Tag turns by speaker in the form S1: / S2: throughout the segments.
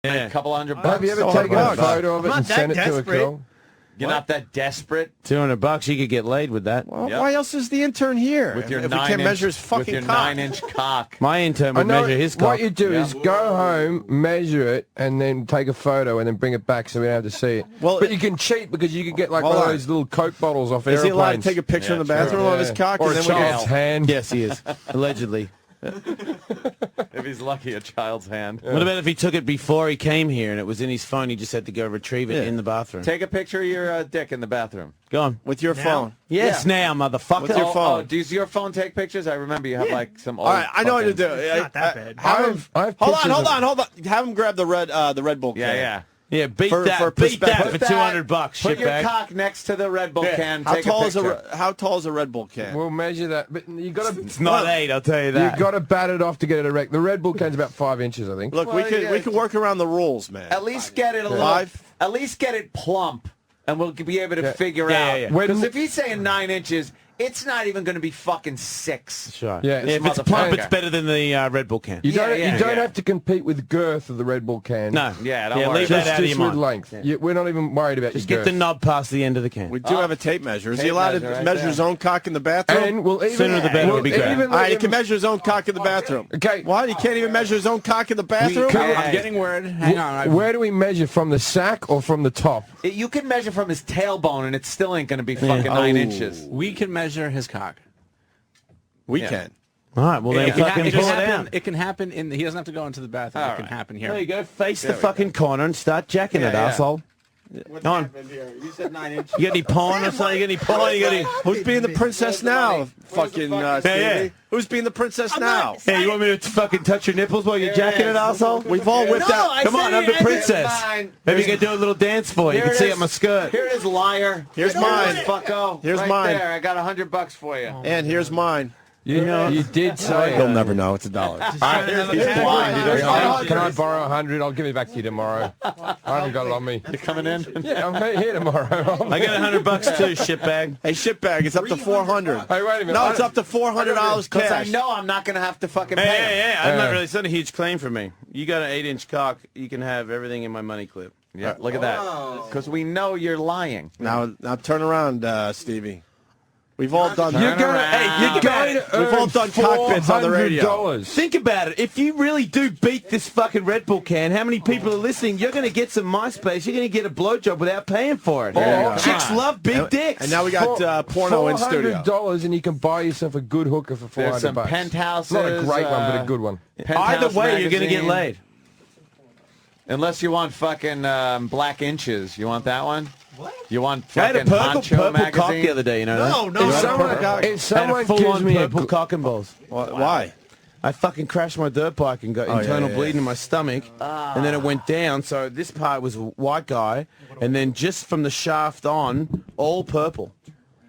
S1: a couple $100.
S2: Have you ever taken a photo of it and sent it to a girl?
S1: You're not that desperate.
S3: $200, you could get laid with that.
S4: Well, why else is the intern here?
S1: With your
S4: if we can't measure his fucking
S1: with your
S4: cock.
S1: 9-inch cock.
S3: My intern would measure his cock.
S2: What you do is go home, measure it, and then take a photo and then bring it back so we don't have to see it.
S4: Well,
S2: but you can cheat because you can get like one of those little Coke bottles off airplanes.
S4: Is he allowed to take a picture in the bathroom of his cock?
S2: Or
S4: and
S2: a
S4: then
S2: child's hand?
S3: Yes, he is. Allegedly.
S1: If he's lucky, a child's hand.
S3: What about if he took it before he came here and it was in his phone? He just had to go retrieve it in the bathroom.
S1: Take a picture of your dick in the bathroom.
S3: Go on.
S4: With your phone.
S3: Yes, now, motherfucker.
S1: With your phone. Oh, does your phone take pictures? I remember you have like some old.
S4: All right, I know what to do.
S5: It's not that bad.
S4: Hold on. Have him grab the Red Bull can.
S3: Yeah, beat
S4: For
S3: that for $200,
S1: Put your
S3: shitbag.
S1: cock next to the Red Bull can.
S4: How
S1: Take
S4: tall
S1: a
S4: is
S1: picture.
S4: how tall is a Red Bull can?
S2: We'll measure that, but you got to.
S3: It's not 8, I'll tell you that.
S2: You've got to bat it off to get it erect. The Red Bull can's about 5 inches, I think.
S4: Look, we could work around the rules, man.
S1: At least get it a little. At least get it plump, and we'll be able to figure out. Because if he's saying 9 inches, it's not even going to be fucking 6.
S3: Sure.
S2: Yeah,
S3: if it's plump, it's better than the Red Bull can.
S2: You don't have to compete with girth of the Red Bull can.
S3: No.
S1: Don't worry.
S3: Leave that out of your
S2: with
S3: mind.
S2: length. We're not even worried about
S3: Just
S2: your
S3: get
S2: girth.
S3: the knob past the end of the can.
S4: We do have a tape measure. Is he
S1: Tape
S4: allowed to
S1: measure right
S4: measure
S1: there.
S4: his own cock in the bathroom?
S2: And we'll even,
S3: Sooner the better would be great.
S4: All right, he can measure his own cock in the bathroom.
S2: Okay.
S4: What? He can't even measure his own cock in the bathroom?
S1: I'm
S5: getting word. Hang on.
S2: Where do we measure, from the sack or from the top?
S1: You can measure from his tailbone, and it still ain't going to be fucking 9 inches.
S5: We can measure his cock.
S4: We can.
S3: All right, well, then fucking pull it out.
S5: It can happen in. He doesn't have to go into the bathroom. It can happen here.
S3: There you go. Face the fucking corner and start jacking it, asshole.
S4: What's happened here? You said 9 inches.
S3: You got any porn or something? You got any porn? You got any...
S4: Who's being the princess now? Fucking Stevie. Who's being the princess now?
S3: Hey, you want me to fucking touch your nipples while you're jacking it, asshole? We've all whipped out. Come on, I'm the princess. Maybe you can do a little dance for you. You can see it on my skirt.
S1: Here it is, liar.
S4: Here's mine.
S1: Fucko.
S4: Here's
S1: right
S4: mine.
S1: There. I got $100 for you.
S4: And here's mine.
S2: You did say
S4: He'll never know. It's $1.
S2: Can I borrow 100? I'll give it back to you tomorrow. I haven't got it on me.
S1: You coming in?
S2: Yeah, I'm here tomorrow.
S3: I got $100 too, shitbag.
S4: Hey, shitbag, it's up to $400.
S2: Hey, wait a minute.
S4: No, it's up to $400
S1: Because
S4: cash.
S1: I know I'm not going to have to fucking pay him.
S3: I'm not really. It's not a huge claim for me. You got an 8-inch cock. You can have everything in my money clip.
S1: Yeah, look at that. Because we know you're lying.
S4: Now turn around, Stevie. We've all done that.
S2: You're going to
S4: We've all done cockpits on the radio.
S2: $400.
S3: Think about it. If you really do beat this fucking Red Bull can, how many people are listening? You're going to get some MySpace. You're going to get a blowjob without paying for it. Chicks love big dicks.
S4: And now we got porno in studio.
S2: $400 and you can buy yourself a good hooker for $400.
S1: There's some penthouses.
S2: Not a great one, but a good one.
S3: Either way, you're going to get
S1: magazine.
S3: laid.
S1: Unless you want fucking Black Inches. You want that one? What? You want
S3: I had a
S1: fucking
S3: purple
S1: magazine?
S3: cock the other day, you know that?
S2: If someone
S3: had a
S2: gives
S3: full-on
S2: me
S3: purple cock and balls.
S4: Why?
S3: I fucking crashed my dirt bike and got internal bleeding in my stomach, and then it went down. So this part was a white guy, and then just from the shaft on, all purple.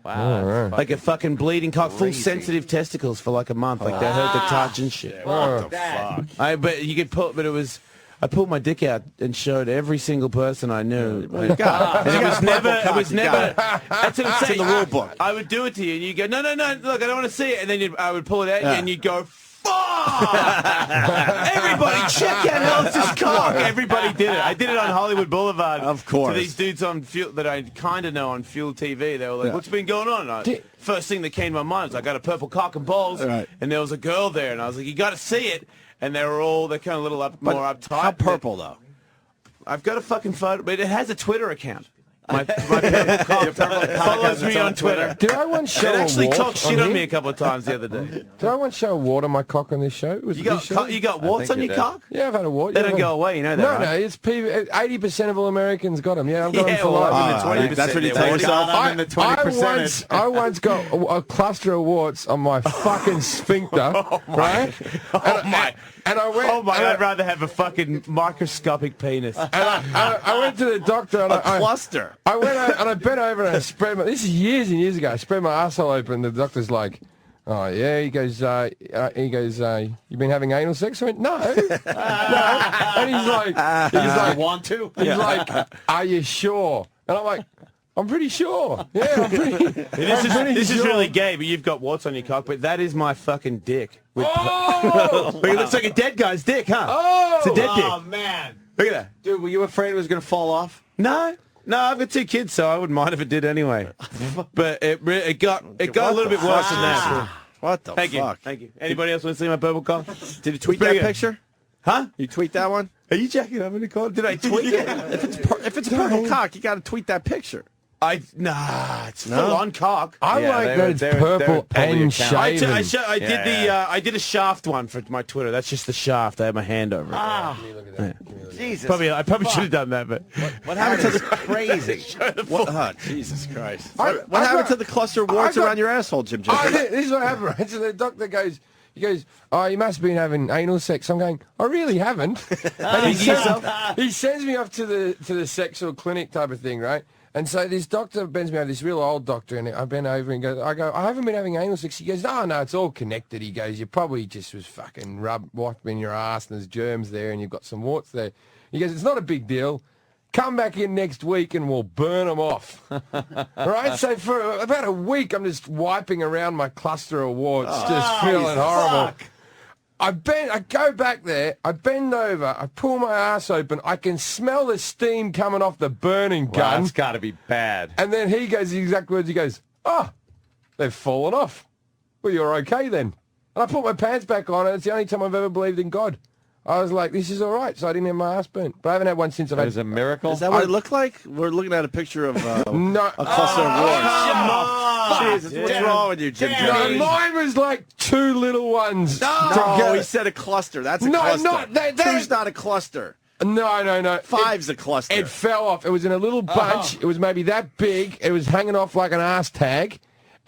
S1: Wow.
S3: Like a fucking bleeding cock, full sensitive testicles for like a month. Like they hurt the touch and shit.
S4: What the fuck?
S3: But you could pull, but it was. I pulled my dick out and showed every single person I knew.
S4: And it was never.
S3: That's what I'm saying.
S4: in the rule book.
S3: I would do it to you, and you go, no, look, I don't want to see it, and then I would pull it out, and you'd go, fuck! Everybody, check out Ellis's cock. Everybody did it. I did it on Hollywood Boulevard.
S4: Of course.
S3: To these dudes on Fuel that I kind of know on Fuel TV. They were like, "What's been going on?" And first thing that came to my mind was I got a purple cock and balls, and there was a girl there, and I was like, "You got to see it." And they're kind of a little more uptight.
S4: How purple, though?
S3: I've got a fucking photo, but it has a Twitter account. My purple cock follows me on Twitter.
S2: Did I once show
S3: It actually
S2: a wart
S3: talked shit
S2: on
S3: on me
S2: here?
S3: a couple of times the other day.
S2: Did I once show a wart on my cock on this show? Was
S3: You
S2: it this show?
S3: got warts on your cock?
S2: Yeah, I've had a wart.
S3: They
S2: Yeah,
S3: don't go away, you know that,
S2: No,
S3: right?
S2: no, it's 80% of all Americans got them. Yeah, I've got them for
S3: well,
S2: life.
S3: I'm in the 20%.
S4: That's what you tell yourself?
S2: I once got a cluster of warts on my fucking sphincter, right? And I went.
S3: Oh my! I'd rather have a fucking microscopic penis.
S2: And I went to the doctor. And
S4: A cluster.
S2: I went out and I bent over and I spread my. This is years and years ago. I spread my asshole open. The doctor's like, "Oh yeah." He goes. "You been having anal sex?" I went, "No." No. And he's like,
S1: want to?
S2: He's like, "Are you sure?" And I'm like, "I'm pretty sure. Yeah, I'm pretty."
S3: This is really gay, but you've got warts on your cock. But that is my fucking dick.
S2: Oh!
S3: But it looks like a dead guy's dick, huh?
S2: Oh!
S3: It's a dead dick.
S1: Oh man.
S3: Look at that.
S1: Dude, were you afraid it was going to fall off?
S3: No, I've got 2 kids, so I wouldn't mind if it did anyway. But it got a little bit worse than that.
S4: What the fuck?
S3: Thank you. Anybody else want to see my purple cock?
S4: Did you tweet that picture?
S3: Huh?
S4: You tweet that one?
S3: Are you jacking up in the car? Did I tweet it?
S4: If it's purple cock, you got to tweet that picture.
S3: It's full on cock.
S2: I like that it's purple and shaven.
S3: I did a shaft one for my Twitter. That's just the shaft. I had my hand over it.
S1: Jesus.
S3: I probably should have done that, but
S4: What happened to the
S1: crazy?
S4: Jesus Christ? What happened to the cluster of warts around your asshole, Jim?
S2: This is what happened, right? So the doctor goes, oh, you must have been having anal sex. I'm going, I really haven't. And he sends me off to the sexual clinic type of thing, right? And so this doctor bends me over, this real old doctor, and I bend over and I go, I haven't been having anal sex. He goes, no, it's all connected. He goes, you probably just was fucking wiping your ass and there's germs there and you've got some warts there. He goes, it's not a big deal. Come back in next week and we'll burn them off. All right? So for about a week, I'm just wiping around my cluster of warts, just feeling horrible.
S1: Fuck.
S2: I go back there, I bend over, I pull my ass open, I can smell the steam coming off the burning gun.
S1: That's got to be bad.
S2: And then he goes, the exact words, he goes, oh, they've fallen off. Well, you're okay then. And I put my pants back on, and it's the only time I've ever believed in God. I was like, this is all right, so I didn't have my ass burnt. But I haven't had one since I've had...
S1: It was a miracle?
S4: Is that what it looked like? We're looking at a picture of a cluster of warts. Jesus, what's wrong with you, Jim?
S2: No, mine was like 2 little ones.
S4: No, he said a cluster. That's a cluster. Two's not a cluster.
S2: No.
S4: 5's a cluster.
S2: It fell off. It was in a little bunch. It was maybe that big. It was hanging off like an ass tag.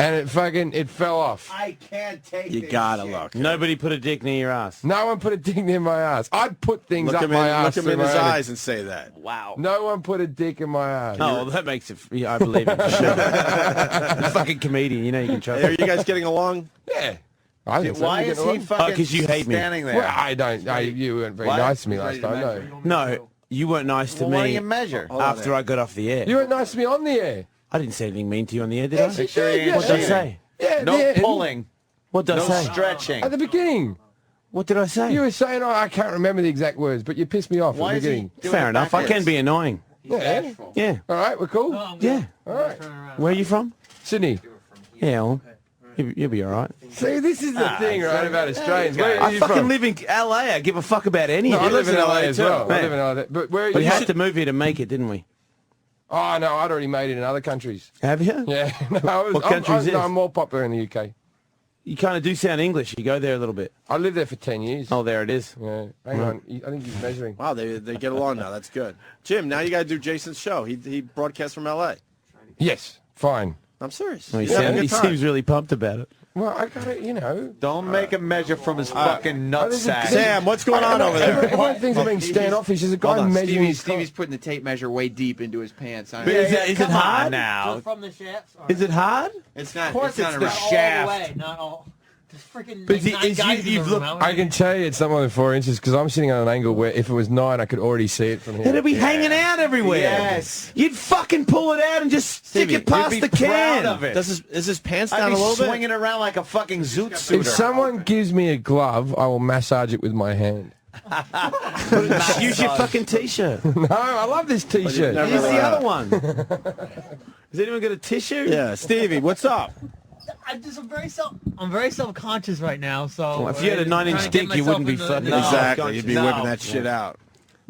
S2: And it fell off.
S1: I can't take
S4: You gotta look.
S3: nobody put a dick near your ass.
S2: No one put a dick near my ass. I'd put things up my ass.
S4: Look him in his eyes and say that.
S1: Wow.
S2: No one put a dick in my ass.
S3: Oh, well, that makes it... Yeah, I believe it. For sure. You're a fucking comedian. You know you can trust
S4: Are you guys getting along?
S2: Yeah. I think so.
S1: Why is he fucking
S3: 'cause you hate me.
S1: standing there?
S2: Well, I don't. You weren't very nice to me last time, no.
S3: No, you weren't nice to
S1: Well, why do
S3: me
S1: you measure?
S3: after I got off the air.
S2: You weren't nice to me on the air.
S3: I didn't say anything mean to you on the air, did I?
S2: Yes, you did.
S3: What did I say?
S2: Yeah,
S1: No
S2: yeah.
S1: pulling.
S3: What did I
S1: No
S3: say?
S1: stretching.
S2: At the beginning.
S3: What did I say?
S2: You were saying, I can't remember the exact words, but you pissed me off
S1: Why
S2: at the
S1: is he
S2: beginning.
S1: doing
S3: Fair
S1: it
S3: enough. I can
S1: backwards?
S3: be annoying.
S2: Yeah.
S3: Yeah.
S2: All right, we're cool.
S3: Yeah.
S2: All right.
S3: Where are you from?
S2: Sydney.
S3: Yeah, well, you'll be all right.
S2: See, this is the thing, right, about Australians. Where are
S3: I
S2: you
S3: fucking
S2: from?
S3: live in LA. I give a fuck about anything.
S2: No, I live in LA as
S3: too.
S2: well. I
S3: Yeah.
S2: live in LA. But where are
S3: We
S2: you?
S3: had to move here to make it, didn't we?
S2: Oh, no, I'd already made it in other countries.
S3: Have you?
S2: Yeah. No,
S3: What country is this?
S2: I'm more popular in the UK.
S3: You kind of do sound English. You go there a little bit.
S2: I lived there for 10 years.
S3: Oh, there it is.
S2: Yeah. Hang on. I think he's measuring.
S4: Wow, they get along now. That's good. Jim, now you got to do Jason's show. He broadcasts from L.A.
S2: Yes. Fine.
S4: I'm serious.
S3: Well,
S4: Yeah,
S3: he seems really pumped about it.
S2: Well, I got it, you know.
S1: Don't make him measure from his fucking nutsack.
S4: Sam, what's going on over there?
S2: Everyone thinks I'm being standoffish. There's a guy measuring his
S6: Stevie's putting the tape measure way deep into his pants.
S3: Is it hard
S1: now?
S5: From the shafts? Or
S3: Is it hard?
S6: It's not.
S1: Of course it's the
S5: not all
S1: shaft.
S5: the way, not all. There's freaking
S3: But
S5: like
S3: is
S5: 9
S3: he- is
S5: guys
S3: you-
S5: in the
S3: you've
S5: room.
S2: I can tell you it's not more than 4 inches because I'm sitting on an angle where if it was 9, I could already see it from here.
S3: It'd be hanging out everywhere.
S1: Yes.
S3: You'd fucking pull it out and just stick it past
S1: You'd be
S3: the can.
S1: proud of it.
S4: Is his pants down
S1: I'd
S4: a
S1: be
S4: little bit?
S1: swinging around like a fucking zoot
S2: If
S1: suiter.
S2: someone gives me a glove, I will massage it with my hand.
S3: Use your fucking t-shirt.
S2: No, I love this T-shirt.
S4: never-
S3: Use the other one. Has anyone got a tissue?
S4: Yeah, Stevie, what's up?
S5: I'm very self-conscious right now, so...
S3: Well, if you had a 9-inch dick, you wouldn't be fucking...
S4: Exactly, you'd be
S1: No.
S4: whipping that shit out.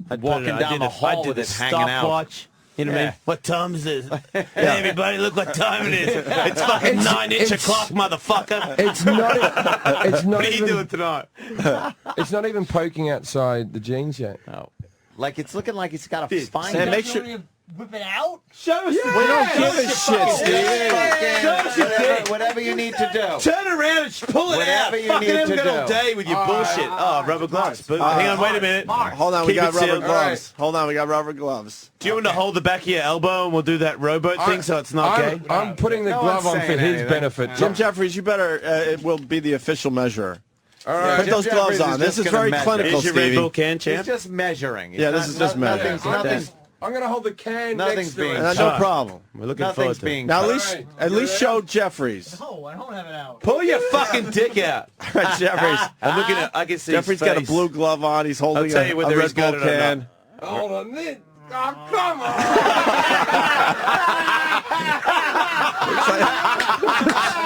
S1: Walking down the hall with it hanging out.
S3: Stopwatch. You know what I
S1: Yeah.
S3: mean? What time is it? Hey, everybody, look what time it is. It's fucking 9-inch o'clock, motherfucker.
S2: It's not. It's not
S3: What are you
S2: even.
S3: doing tonight?
S2: It's not even poking outside the jeans yet.
S1: No. Like it's looking like it's got a spine.
S4: Sam, make sure.
S5: Whip it out?
S3: Show us.
S2: Yeah.
S3: We don't
S4: Give a shit, Stevie.
S1: Whatever you need to do.
S3: Turn around and pull it
S1: Whatever
S3: out.
S1: you
S3: Fucking
S1: need
S3: haven't
S1: to
S3: got all
S1: do.
S3: day with your bullshit. Oh, rubber gloves. But hang on, wait a minute.
S4: Hold on, we
S3: Keep
S4: got
S3: it
S4: rubber
S3: sealed.
S4: gloves. Hold on, we got rubber gloves.
S3: Do you want to hold the back of your elbow and we'll do that rowboat thing so it's not gay?
S2: I'm putting the
S1: No
S2: glove
S1: one's
S2: on for
S1: saying
S2: his
S1: anything.
S2: benefit.
S4: Jim Jeffries, you better. It will be the official measure.
S2: All right.
S4: Put
S1: Jim
S4: those gloves
S1: Jeffries
S4: on.
S1: is
S4: This
S1: just
S4: is
S1: gonna
S4: very
S1: measure.
S4: clinical,
S3: Here's your Red
S4: Stevie.
S3: Bull can,
S1: He's
S3: champ.
S1: just measuring.
S4: Yeah, this is just measuring.
S1: Nothing's
S2: I'm going to hold the can
S1: Nothing's
S2: next to
S1: being-
S2: it.
S4: No problem.
S3: We're looking forward
S1: nothing's
S3: to it.
S1: being.
S4: Now
S1: cut.
S4: at least show Jeffries.
S5: No, I don't have it out.
S3: Pull your fucking dick out.
S4: All right, Jeffries.
S3: I'm looking at. I can see.
S4: Jeffries
S3: his
S4: got a
S3: face.
S4: blue glove on. He's holding
S3: I'll tell you
S4: a
S3: whether
S4: Red
S3: he's got
S4: Bull
S3: it or
S4: can.
S3: not.
S2: Hold on, then. Oh, come on!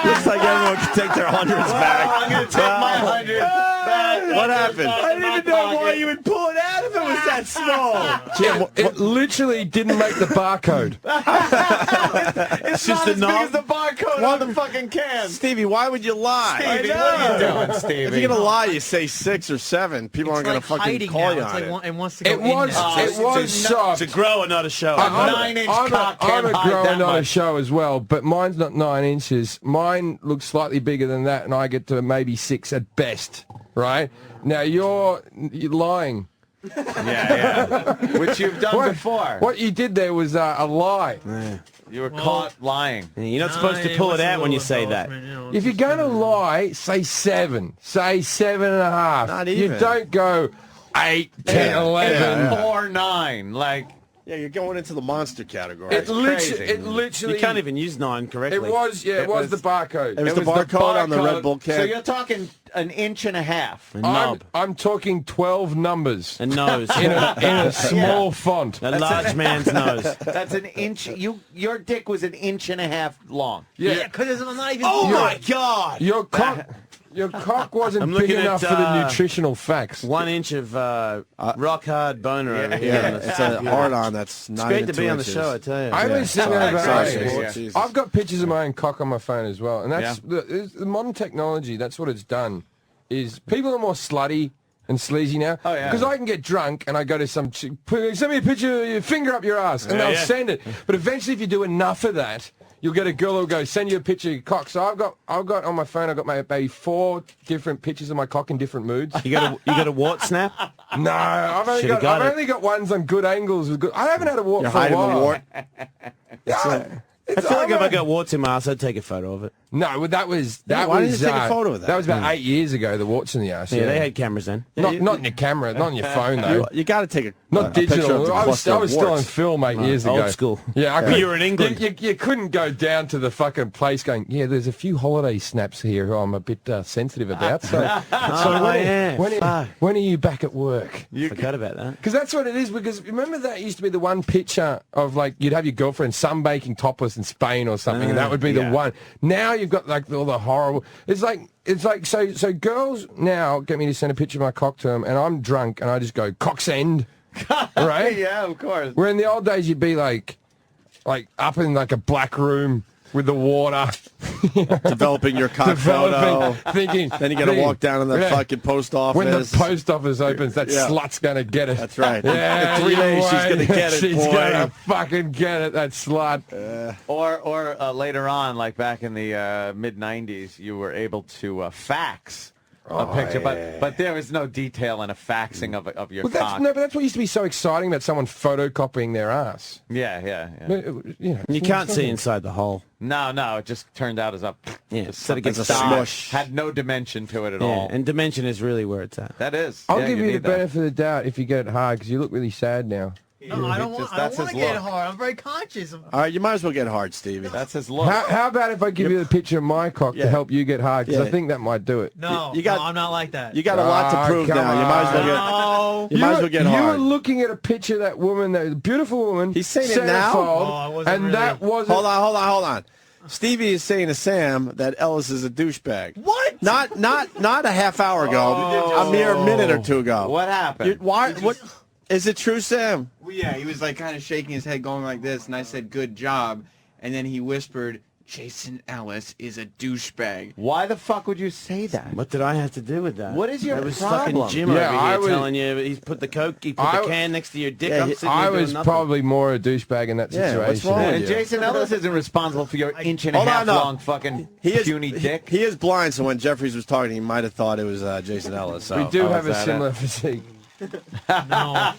S4: Looks like everyone can take their hundreds back.
S1: I'm going to take my 100 back.
S4: What happened?
S3: I didn't even know why you would pull it out if it was that small.
S2: Jim, it literally didn't make the barcode.
S1: It's
S3: just
S1: not
S3: a
S1: as big
S3: knob.
S1: as the barcode on the fucking can.
S4: Stevie, why would you lie?
S1: Stevie, what are you doing, Stevie?
S4: If you're going to lie, you say 6 or 7. People aren't going to fucking call you on it.
S5: It wants to go
S2: It was soft.
S3: It's a grower, not a show.
S1: I'm
S2: I'm a
S1: hide
S2: grower,
S1: that
S2: not a
S1: much.
S2: show as well, but mine's not 9 inches. Mine looks slightly bigger than that, and I get to maybe 6 at best, right? Now, you're lying.
S1: Yeah. Which you've done before.
S2: What you did there was a lie.
S1: You were caught lying.
S3: You're not supposed to pull it out when you say that.
S2: If you're going to lie, say 7. Say 7.5.
S4: Not even.
S2: You don't go 8, 10, 11.
S1: 4, 9. Like,
S4: Yeah, you're going into the monster category.
S2: It
S1: crazy.
S2: literally...
S3: You can't even use 9 correctly.
S2: It was the barcode.
S4: It was the barcode on the Red Bull can.
S1: So you're talking an inch and a half.
S2: I'm talking 12 numbers
S3: A nose.
S2: in a small font.
S3: A large man's nose.
S1: That's an inch. Your dick was an inch and a half long.
S5: Yeah, because I'm not even.
S3: Oh my God!
S2: Your cock wasn't
S3: I'm
S2: big
S3: looking
S2: enough
S3: at,
S2: for the nutritional facts.
S3: 1 inch of rock hard boner over here.
S4: Yeah, it's a hard-on that's not
S3: It's great to be on the show, I tell you.
S2: I was sitting over
S1: Sorry.
S2: I've got pictures of my own cock on my phone as well, and that's the modern technology. That's what it's done. Is people are more slutty and sleazy now.
S1: Oh, yeah.
S2: Because I can get drunk and I go to some chick, send me a picture of your finger up your ass, and they'll send it. But eventually, if you do enough of that, you'll get a girl who'll go send you a picture of your cock. So I've got on my phone. I've got maybe 4 different pictures of my cock in different moods.
S3: You got a wart snap?
S2: No, I've only got ones on good angles with good. I haven't had a wart
S4: You're
S2: for a
S4: hiding
S2: while.
S4: the wart.
S3: I feel like if I got warts in my ass, I'd take a photo of it.
S2: No, well, that was
S4: why didn't you take a photo of that?
S2: That was about 8 years ago. The warts in the ass.
S3: Yeah, they had cameras then.
S2: Not in your camera, not on your phone though.
S4: You got to take a
S2: Not
S4: picture of
S2: digital.
S4: the
S2: I was
S4: cluster of
S2: still on
S4: warts.
S2: film 8 years ago.
S3: Old school.
S2: Yeah, I couldn't,
S3: You were in England.
S2: You couldn't go down to the fucking place going, yeah, there's a few holiday snaps here who I'm a bit sensitive about. So, when are you back at work?
S3: You forgot about that.
S2: Because that's what it is. Because remember that used to be the one picture of like you'd have your girlfriend sunbaking topless in Spain or something, and that would be the one. Now you've got like all the horrible. It's like so girls now get me to send a picture of my cock to them, and I'm drunk and I just go cock's end, right?
S1: Yeah, of course.
S2: Where in the old days you'd be like up in like a black room with the water.
S4: Developing your cock photo.
S2: Thinking.
S4: Then you got to walk down to the fucking post office.
S2: When the post office opens, that slut's going to get it.
S4: That's right.
S2: Yeah,
S4: In 3 days, she's going to get it,
S2: She's
S4: boy.
S2: going to fucking get it, that slut.
S1: Or later on, like back in the mid-'90s, you were able to fax a picture, but there was no detail in a faxing of your cock.
S2: But that's what used to be so exciting about someone photocopying their ass.
S1: Yeah.
S3: You can't see inside the hole.
S1: No, it just turned out as a
S3: Instead it
S1: something
S3: gets a
S1: dark,
S3: smush.
S1: had no dimension to it at
S3: Yeah,
S1: all.
S3: and dimension is really where it's at.
S1: That is.
S2: I'll
S1: Yeah,
S2: give you the
S1: need that.
S2: benefit of the doubt if you get it hard, because you look really sad now.
S5: No, I don't want
S1: That's
S5: to
S1: his
S5: get
S1: look.
S5: hard. I'm very conscious.
S4: All right, you might as well get hard, Stevie.
S1: That's his look.
S2: How about if I give you the picture of my cock to help you get hard? Because
S4: Yeah.
S2: I think that might do it.
S5: No,
S4: You got-
S5: I'm not like that.
S4: You got a lot to prove
S2: come
S4: now. You might as well get.
S5: No.
S4: You might as well get
S2: You were
S4: hard.
S2: looking at a picture of that woman, that beautiful woman.
S4: He's saying it now?
S2: centerfold,
S5: Oh, I wasn't
S2: and
S5: really-
S2: that wasn't.
S4: Hold on. Stevie is saying to Sam that Ellis is a douchebag.
S5: What?
S4: Not a half hour ago. A mere minute or two ago.
S1: What happened?
S4: What? Is it true, Sam?
S6: Well, yeah, he was like kind of shaking his head, going like this, and I said, "Good job," and then he whispered, "Jason Ellis is a douchebag."
S1: Why the fuck would you say that?
S3: What did I have to do with that?
S1: What is your
S3: That was
S1: problem?
S3: fucking Jim
S2: Yeah,
S3: over
S2: I
S3: here
S2: was-
S3: telling you he put the the can next to your dick.
S4: Yeah,
S3: I'm sitting
S2: I
S3: here doing
S2: was
S3: nothing.
S2: probably more a douchebag in that
S4: Yeah,
S2: situation.
S4: what's wrong with
S1: And
S4: you?
S1: Jason Ellis isn't responsible for your inch and a
S4: Hold
S1: half
S4: on, no.
S1: long fucking
S4: He is
S1: puny dick.
S4: He is blind, so when Jeffries was talking, he might have thought it was Jason Ellis. So.
S2: We do
S1: Oh,
S2: have
S1: is
S2: a
S1: that
S2: similar physique.
S5: No.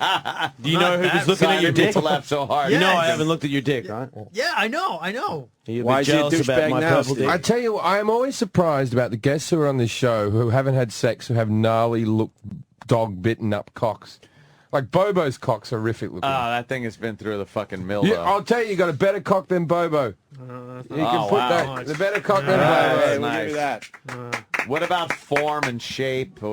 S3: Do you know who was looking at your
S1: Sorry
S3: dick?
S1: to laugh so hard.
S3: You know
S5: Yes.
S3: I haven't looked at your dick, right?
S5: Yeah, I know.
S3: You'd
S4: Why
S3: be
S4: is he a
S3: jealous about
S4: douchebag
S3: my
S4: now,
S3: purple
S4: Steve?
S2: I
S3: dick.
S2: tell you, I am always surprised about the guests who are on this show who haven't had sex, who have gnarly look, dog bitten up cocks. Like Bobo's cock's horrific looking.
S1: Oh, that thing has been through the fucking mill.
S2: Yeah,
S1: though.
S2: I'll tell you, you got a better cock than Bobo. You can put
S1: wow.
S2: that. The better cock than
S1: Yeah,
S2: Bobo.
S4: Hey, we'll
S1: nice.
S4: give you that.
S1: What about form and shape?